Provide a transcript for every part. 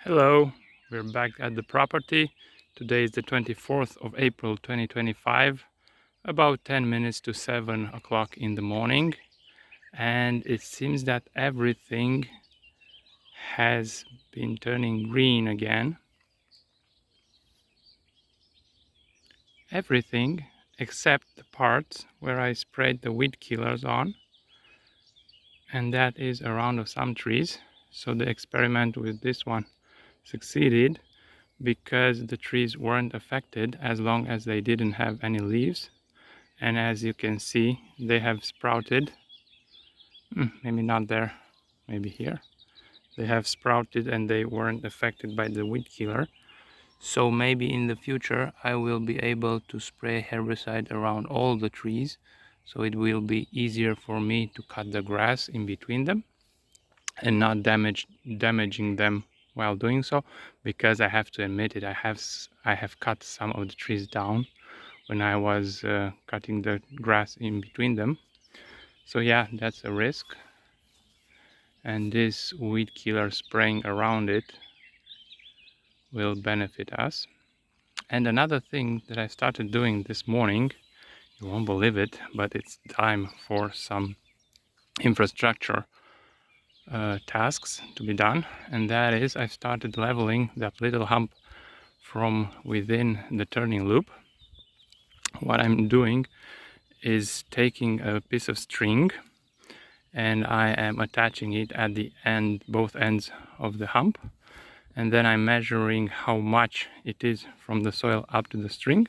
Hello, we're back at the property. Today is the 24th of April 2025, about 10 minutes to 7 o'clock in the morning, and it seems that everything has been turning green again. Everything except the parts where I sprayed the weed killers on, and that is around some trees. So the experiment with this one succeeded because the trees weren't affected as long as they didn't have any leaves, and as you can see they have sprouted. Maybe not there, maybe here. They have sprouted and they weren't affected by the weed killer. So maybe in the future I will be able to spray herbicide around all the trees, so it will be easier for me to cut the grass in between them and not damaging them while doing so, because I have to admit it, I have cut some of the trees down when I was cutting the grass in between them. So yeah, that's a risk, and this weed killer spraying around it will benefit us. And another thing that I started doing this morning, you won't believe it, but it's time for some infrastructure tasks to be done, and that is I've started leveling that little hump from within the turning loop. What I'm doing is taking a piece of string and I am attaching it at the end, both ends of the hump, and then I'm measuring how much it is from the soil up to the string,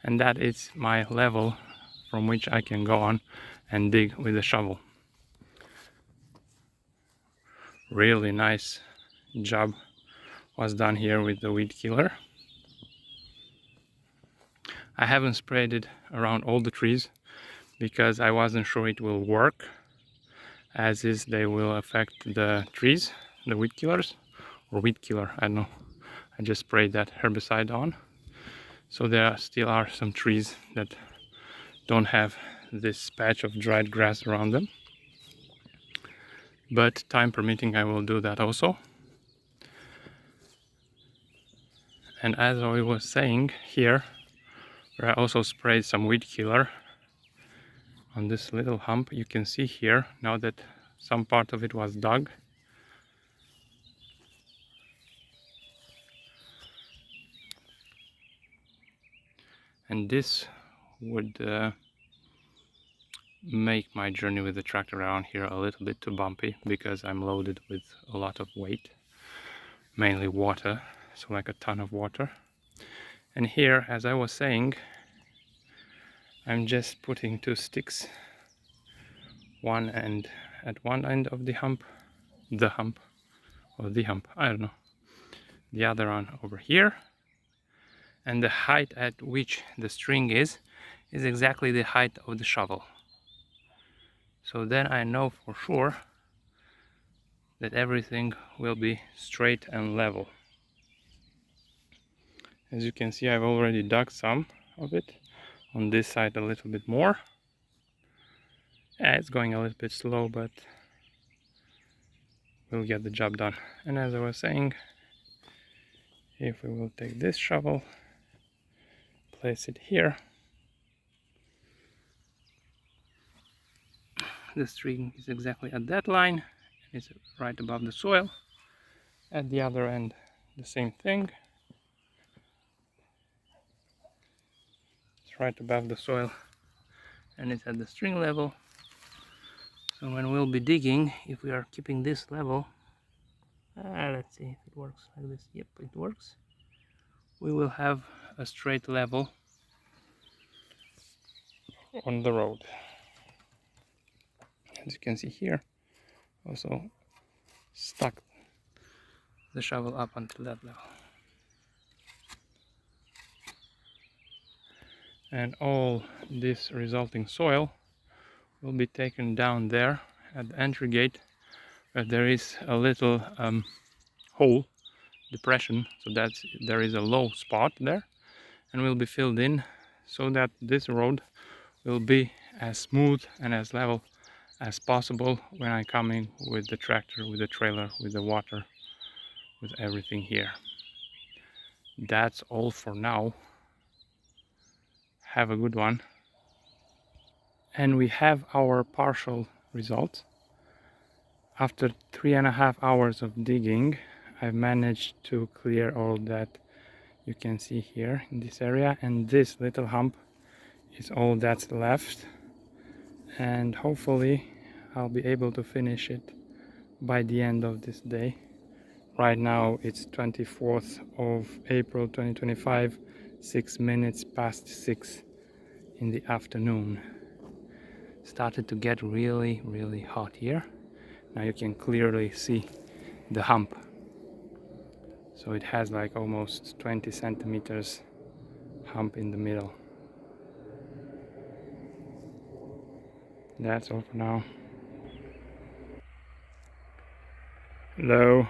and that is my level from which I can go on and dig with a shovel. Really nice job was done here with the weed killer. I haven't sprayed it around all the trees because I wasn't sure it will work. As is, they will affect the trees, the weed killers, or weed killer, I don't know. I just sprayed that herbicide on. So there still are some trees that don't have this patch of dried grass around them. But time permitting, I will do that also. And as I was saying here, where I also sprayed some weed killer on this little hump, you can see here now that some part of it was dug. And this would make my journey with the tractor around here a little bit too bumpy, because I'm loaded with a lot of weight, mainly water, so like a ton of water. And here, as I was saying, I'm just putting two sticks, one end at one end of the hump, I don't know, the other one over here, and the height at which the string is exactly the height of the shovel. So then I know for sure that everything will be straight and level. As you can see, I've already dug some of it. On this side a little bit more. Yeah, it's going a little bit slow, but we'll get the job done. And as I was saying, if we will take this shovel, place it here, the string is exactly at that line, and it's right above the soil. At the other end, the same thing. It's right above the soil and it's at the string level. So when we'll be digging, if we are keeping this level, let's see if it works like this. Yep, it works. We will have a straight level on the road. As you can see here, also stuck the shovel up until that level. And all this resulting soil will be taken down there at the entry gate, where there is a little hole, depression, so that there is a low spot there, and will be filled in so that this road will be as smooth and as level as possible when I come in with the tractor, with the trailer, with the water, with everything here. That's all for now. Have a good one. And we have our partial results. After 3.5 hours of digging, I've managed to clear all that you can see here in this area, and this little hump is all that's left, and hopefully I'll be able to finish it by the end of this day. Right now it's 24th of April 2025, 6 minutes past 6 in the afternoon. Started to get really hot here. Now you can clearly see the hump. So it has like almost 20 centimeters hump in the middle. That's all for now. Hello.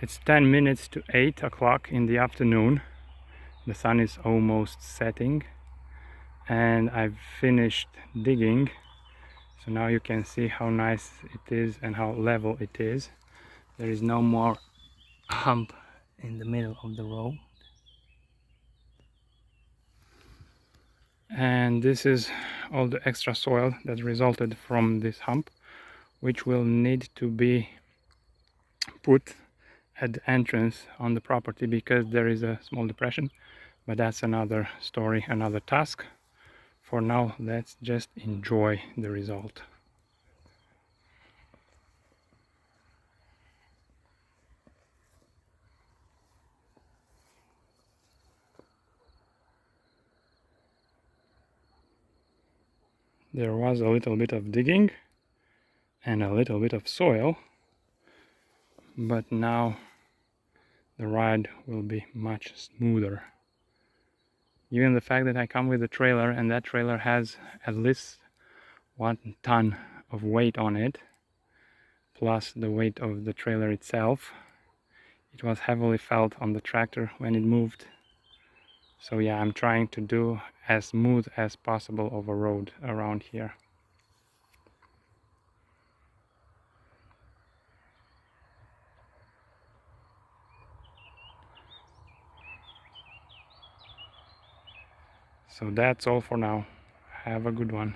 It's 10 minutes to 8 o'clock in the afternoon. The sun is almost setting and I've finished digging. So now you can see how nice it is and how level it is. There is no more hump in the middle of the road. And this is all the extra soil that resulted from this hump, which will need to be put at the entrance on the property because there is a small depression, but that's another story, another task. For now, let's just enjoy the result. There was a little bit of digging and a little bit of soil, but now the ride will be much smoother. Given the fact that I come with a trailer and that trailer has at least 1 ton of weight on it, plus the weight of the trailer itself, it was heavily felt on the tractor when it moved. So yeah, I'm trying to do as smooth as possible of a road around here. So that's all for now. Have a good one.